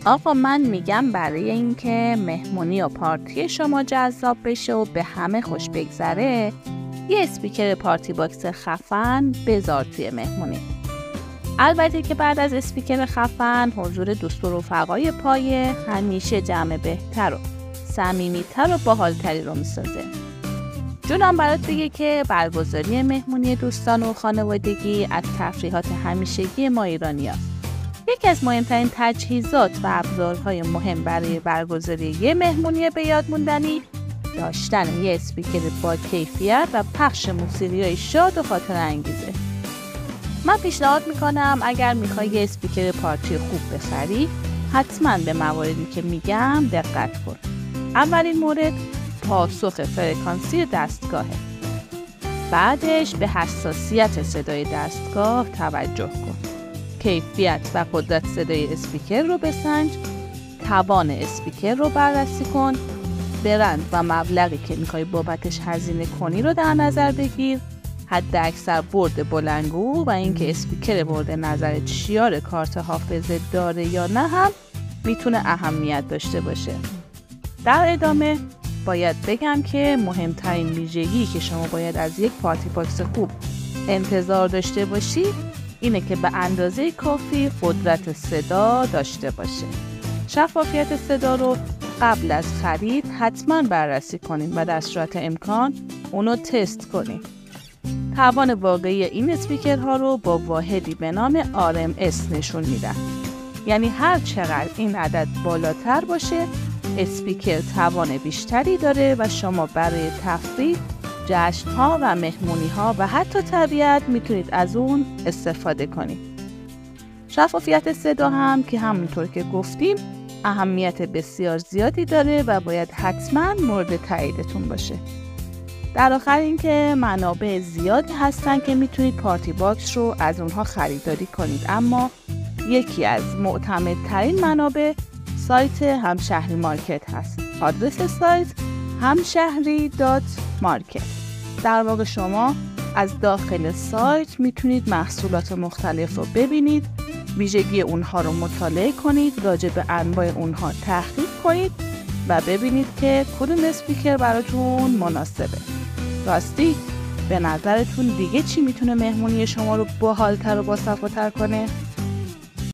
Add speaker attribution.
Speaker 1: آقا من میگم برای اینکه مهمونی و پارتی شما جذاب بشه و به همه خوش بگذره، یه اسپیکر پارتی باکس خفن بذار توی مهمونی. البته که بعد از اسپیکر خفن حضور دوست و رفقای پایه همیشه جمع بهتر و صمیمیتر و باحالتری رو میسازه. جونم برات بگه که برگزاری مهمونی دوستان و خانوادگی از تفریحات همیشگی ما ایرانی‌ها. یکی از مهمترین تجهیزات و ابزارهای مهم برای برگزاری یه مهمونی به یاد موندنی داشتن یه اسپیکر با کیفیت و پخش موسیقی‌های شاد و خاطره انگیزه. من پیشنهاد میکنم اگر میخوای یه اسپیکر پارتی خوب بخری، حتما به مواردی که میگم دقت کن. اولین مورد پاسخ فرکانسی دستگاهه. بعدش به حساسیت صدای دستگاه توجه کن. کیفیت و قدرت صدای اسپیکر رو بسنج. توان اسپیکر رو بررسی کن. برند و مبلغی که میخوای بابتش هزینه کنی رو در نظر بگیر. حد اکثر برد بلندگو و اینکه اسپیکر مورد نظرت شیار کارت حافظه داره یا نه هم میتونه اهمیت داشته باشه. در ادامه باید بگم که مهمترین ویژگی که شما باید از یک پارتی باکس خوب انتظار داشته باشی اینه که به اندازه کافی قدرت صدا داشته باشه. شفافیت صدا رو قبل از خرید حتما بررسی کنید و در صورت امکان اونو تست کنید. توان واقعی این اسپیکرها رو با واحدی به نام RMS نشون میدن. یعنی هر چقدر این عدد بالاتر باشه اسپیکر توان بیشتری داره و شما برای تفریح، جشن‌ها و مهمونی‌ها و حتی طبیعت میتونید از اون استفاده کنید. شفافیت صدا هم که همونطور که گفتیم اهمیت بسیار زیادی داره و باید حتما مورد تاییدتون باشه. در آخر اینکه منابع زیادی هستن که میتونید پارتی باکس رو از اونها خریداری کنید، اما یکی از معتمدترین منابع سایت همشهری مارکت هست. آدرس سایت hamshahri.market. در واقع شما از داخل سایت میتونید محصولات مختلف رو ببینید، ویژگی اونها رو مطالعه کنید، راجع به انواع اونها تحقیق کنید و ببینید که کدوم اسپیکر براتون مناسبه. راستی به نظرتون دیگه چی میتونه مهمونی شما رو باحال‌تر و باصفاتر کنه؟